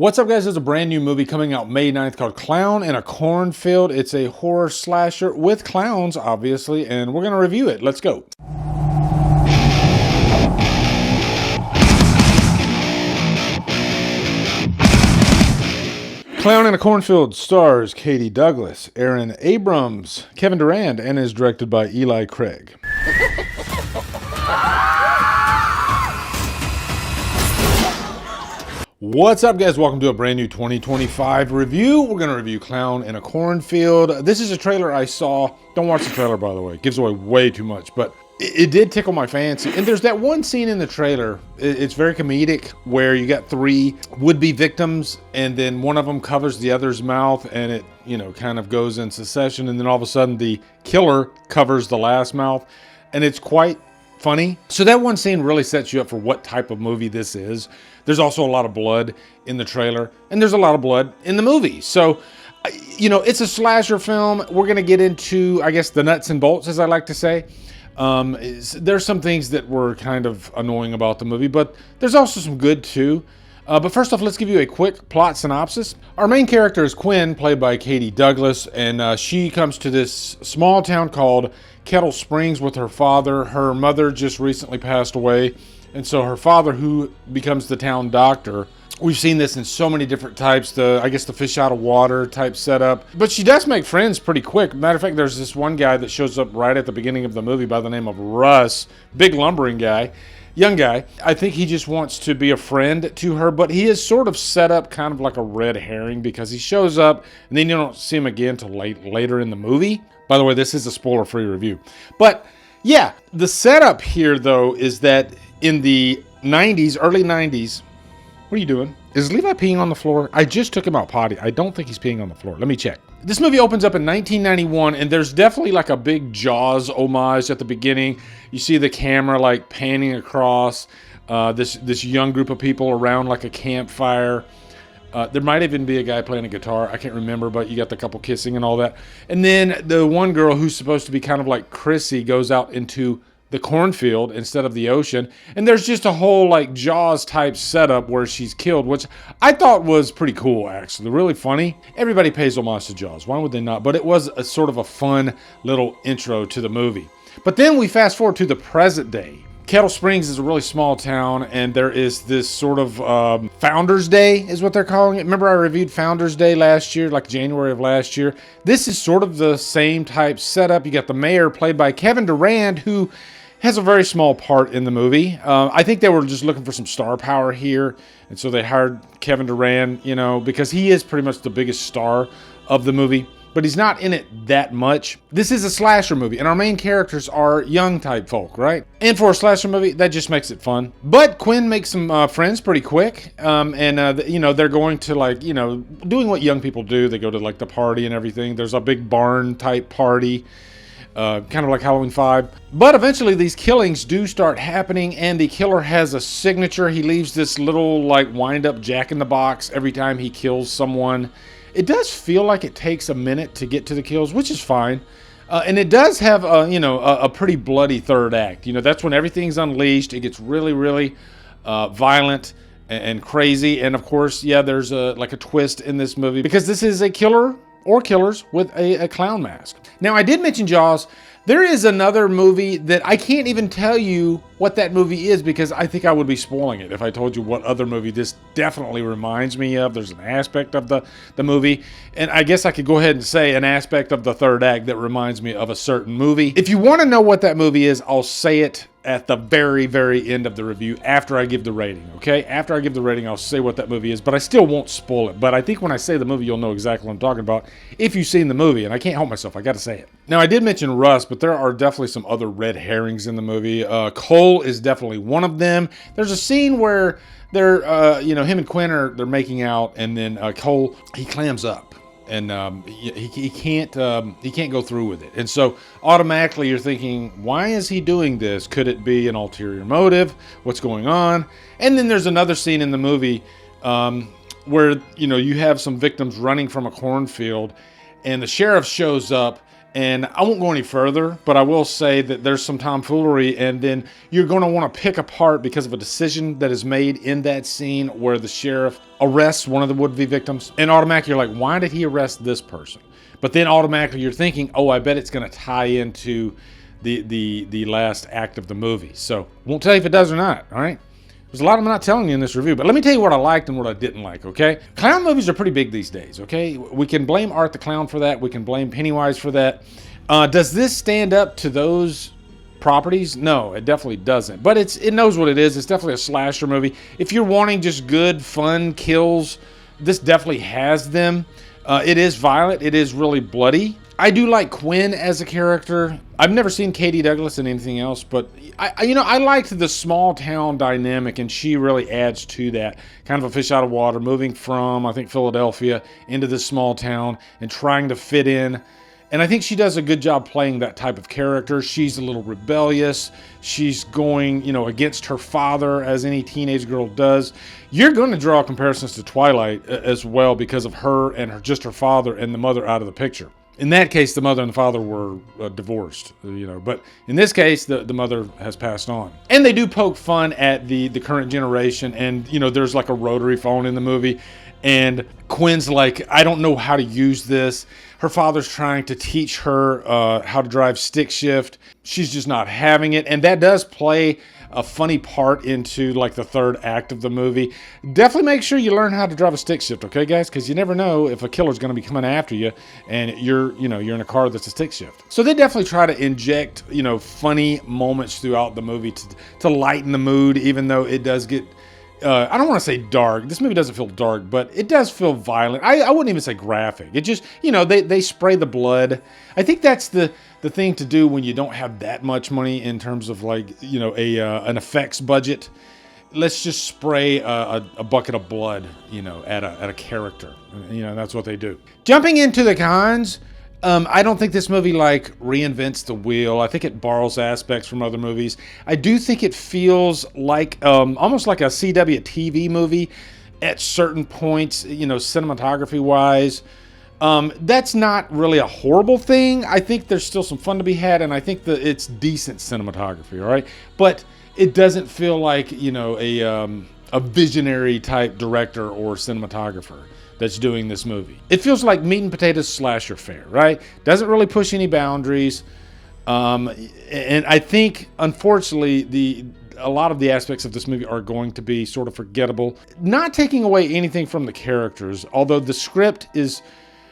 What's up, guys? There's a brand new movie coming out May 9th called Clown in a Cornfield. It's a horror slasher with clowns, obviously, and we're going to review it. Let's go. Clown in a Cornfield stars Katie Douglas, Aaron Abrams, Kevin Durand, and is directed by Eli Craig. What's up, guys? Welcome to a brand new 2025 review. We're going to review Clown in a Cornfield. This is a trailer I saw. Don't watch the trailer, by the way. It gives away way too much, but it did tickle my fancy. And there's that one scene in the trailer. It's very comedic where you got three would-be victims and then one of them covers the other's mouth and it, kind of goes in succession. And then all of a sudden the killer covers the last mouth and it's quite funny. So that one scene really sets you up for what type of movie this is. There's also a lot of blood in the trailer, and there's a lot of blood in the movie. So, it's a slasher film. We're going to get into, I guess, the nuts and bolts, as I like to say. There's some things that were kind of annoying about the movie, but there's also some good, too. But first off, let's give you a quick plot synopsis. Our main character is Quinn, played by Katie Douglas, and she comes to this small town called Kettle Springs with her father. Her mother just recently passed away, and so her father, who becomes the town doctor. We've seen this in so many different types, the fish out of water type setup. But she does make friends pretty quick. Matter of fact, there's this one guy that shows up right at the beginning of the movie by the name of Russ, big lumbering guy. Young guy. I think he just wants to be a friend to her, but he is sort of set up kind of like a red herring because he shows up and then you don't see him again until later in the movie. By the way, this is a spoiler-free review. But yeah, the setup here though is that in the 90s, early 90s, what are you doing? Is Levi peeing on the floor? I just took him out potty. I don't think he's peeing on the floor. Let me check. This movie opens up in 1991, and there's definitely like a big Jaws homage at the beginning. You see the camera like panning across this young group of people around like a campfire. There might even be a guy playing a guitar. I can't remember, but you got the couple kissing and all that. And then the one girl who's supposed to be kind of like Chrissy goes out into the cornfield instead of the ocean, and there's just a whole like Jaws type setup where she's killed, which I thought was pretty cool, actually, really funny. Everybody pays homage to Jaws, why would they not? But it was a sort of a fun little intro to the movie. But then we fast forward to the present day. Kettle Springs is a really small town, and there is this sort of Founders Day is what they're calling it. Remember I reviewed Founders Day last year, like January of last year? This is sort of the same type setup. You got the mayor played by Kevin Durand, who has a very small part in the movie. I think they were just looking for some star power here, and so they hired Kevin Durand, because he is pretty much the biggest star of the movie, but he's not in it that much. This is a slasher movie, and our main characters are young type folk, right? And for a slasher movie, that just makes it fun. But Quinn makes some friends pretty quick, and they're going to doing what young people do. They go to like the party and everything. There's a big barn type party. Kind of like Halloween 5. But eventually these killings do start happening, and the killer has a signature. He leaves this little like wind-up jack-in-the-box every time he kills someone. It does feel like it takes a minute to get to the kills, which is fine. And it does have a pretty bloody third act. That's when everything's unleashed. It gets really, really violent and crazy. And of course, yeah, there's a twist in this movie because this is a killer or killers with a clown mask. Now, I did mention Jaws. There is another movie that I can't even tell you what that movie is because I think I would be spoiling it if I told you what other movie this definitely reminds me of. There's an aspect of the movie, and I guess I could go ahead and say an aspect of the third act that reminds me of a certain movie. If you want to know what that movie is, I'll say it at the very, very end of the review after I give the rating, okay? After I give the rating, I'll say what that movie is, but I still won't spoil it. But I think when I say the movie, you'll know exactly what I'm talking about if you've seen the movie, and I can't help myself. I got to say it. Now, I did mention Russ, but there are definitely some other red herrings in the movie. Cole is definitely one of them. There's a scene where they're, him and Quinn they're making out, and then Cole, he clams up. And he can't go through with it. And so automatically you're thinking, why is he doing this? Could it be an ulterior motive? What's going on? And then there's another scene in the movie where you have some victims running from a cornfield, and the sheriff shows up And I won't go any further, but I will say that there's some tomfoolery, and then you're going to want to pick apart because of a decision that is made in that scene where the sheriff arrests one of the would-be victims, and automatically you're like, why did he arrest this person? But then automatically you're thinking, oh, I bet it's going to tie into the last act of the movie. So won't tell you if it does or not, all right? There's a lot I'm not telling you in this review, but let me tell you what I liked and what I didn't like, okay? Clown movies are pretty big these days, okay? We can blame Art the Clown for that. We can blame Pennywise for that. Does this stand up to those properties? No, it definitely doesn't. But it knows what it is. It's definitely a slasher movie. If you're wanting just good, fun kills, this definitely has them. It is violent. It is really bloody. I do like Quinn as a character. I've never seen Katie Douglas in anything else, but I liked the small town dynamic, and she really adds to that. Kind of a fish out of water, moving from, I think, Philadelphia into this small town and trying to fit in. And I think she does a good job playing that type of character. She's a little rebellious. She's going, against her father, as any teenage girl does. You're going to draw comparisons to Twilight as well because of her and just her father and the mother out of the picture. In that case, the mother and the father were divorced, but in this case, the mother has passed on. And they do poke fun at the current generation, and, there's like a rotary phone in the movie, and Quinn's like, I don't know how to use this. Her father's trying to teach her how to drive stick shift. She's just not having it, and that does play a funny part into like the third act of the movie. Definitely make sure you learn how to drive a stick shift, okay, guys? Because you never know if a killer's going to be coming after you, and you're in a car that's a stick shift. So they definitely try to inject, funny moments throughout the movie to lighten the mood, even though it does get. I don't want to say dark. This movie doesn't feel dark, but it does feel violent. I wouldn't even say graphic. It just, they spray the blood. I think that's the thing to do when you don't have that much money in terms of like, an effects budget. Let's just spray a bucket of blood, at a character. That's what they do. Jumping into the cons. I don't think this movie reinvents the wheel. I think it borrows aspects from other movies. I do think it feels like almost like a CW TV movie at certain points, cinematography wise. That's not really a horrible thing. I think there's still some fun to be had, and I think that it's decent cinematography, all right? But it doesn't feel like, a visionary type director or cinematographer that's doing this movie. It feels like meat and potatoes slasher fare, right? Doesn't really push any boundaries. And I think, unfortunately, a lot of the aspects of this movie are going to be sort of forgettable. Not taking away anything from the characters, although the script is,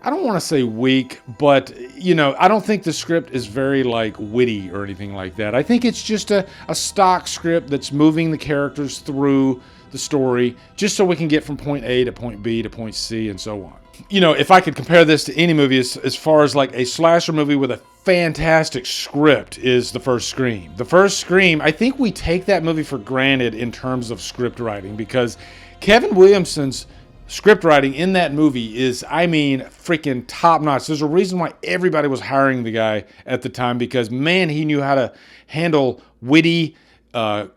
I don't want to say weak, but, I don't think the script is very, witty or anything like that. I think it's just a stock script that's moving the characters through the story just so we can get from point A to point B to point C and so on. If I could compare this to any movie as far as like a slasher movie with a fantastic script is the first Scream. The first Scream, I think we take that movie for granted in terms of script writing because Kevin Williamson's script writing in that movie is, freaking top notch. There's a reason why everybody was hiring the guy at the time because, man, he knew how to handle witty,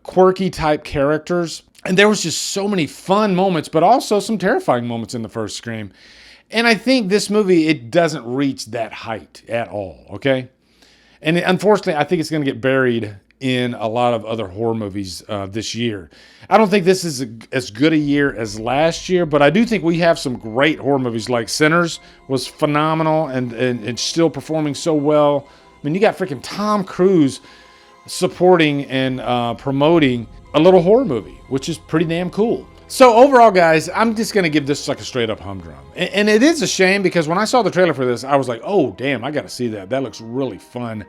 quirky type characters. And there was just so many fun moments, but also some terrifying moments in the first Scream. And I think this movie, it doesn't reach that height at all, okay? And unfortunately, I think it's going to get buried in a lot of other horror movies this year. I don't think this is as good a year as last year, but I do think we have some great horror movies like Sinners was phenomenal and still performing so well. I mean, you got freaking Tom Cruise supporting and promoting a little horror movie, which is pretty damn cool. So overall, guys, I'm just going to give this like a straight up humdrum. And it is a shame because when I saw the trailer for this, I was like, oh, damn, I got to see that. That looks really fun.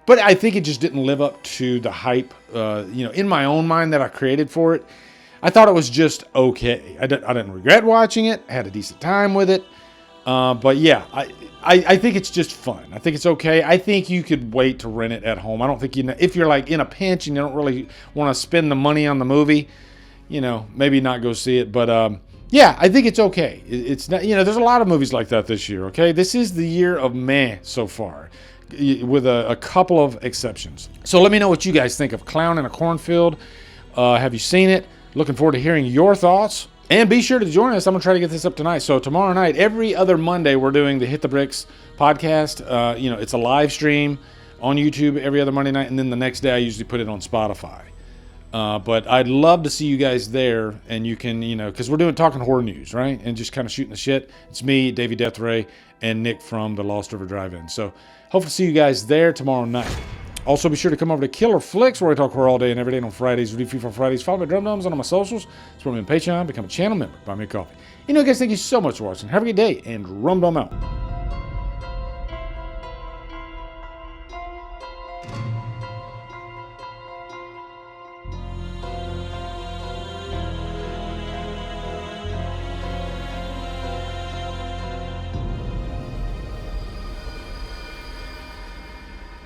But I think it just didn't live up to the hype, in my own mind that I created for it. I thought it was just okay. I didn't regret watching it. I had a decent time with it. But yeah, I think it's just fun. I think it's okay. I think you could wait to rent it at home. I don't think if you're like in a pinch and you don't really want to spend the money on the movie, maybe not go see it. But yeah, I think it's okay. It's not, there's a lot of movies like that this year. Okay, this is the year of meh so far, with a couple of exceptions. So let me know what you guys think of Clown in a Cornfield. Have you seen it? Looking forward to hearing your thoughts. And be sure to join us. I'm going to try to get this up tonight. So tomorrow night, every other Monday, we're doing the Hit the Bricks podcast. It's a live stream on YouTube every other Monday night. And then the next day, I usually put it on Spotify. But I'd love to see you guys there. And you can, because we're talking horror news, right? And just kind of shooting the shit. It's me, Davey Deathray, and Nick from the Lost River Drive-In. So hopefully see you guys there tomorrow night. Also, be sure to come over to Killer Flicks, where I talk horror all day and every day on Fridays. Review for Fridays. Follow me at Drumdums on all my socials. Support me on Patreon. Become a channel member. Buy me a coffee. Guys, thank you so much for watching. Have a good day, and Drumdum out.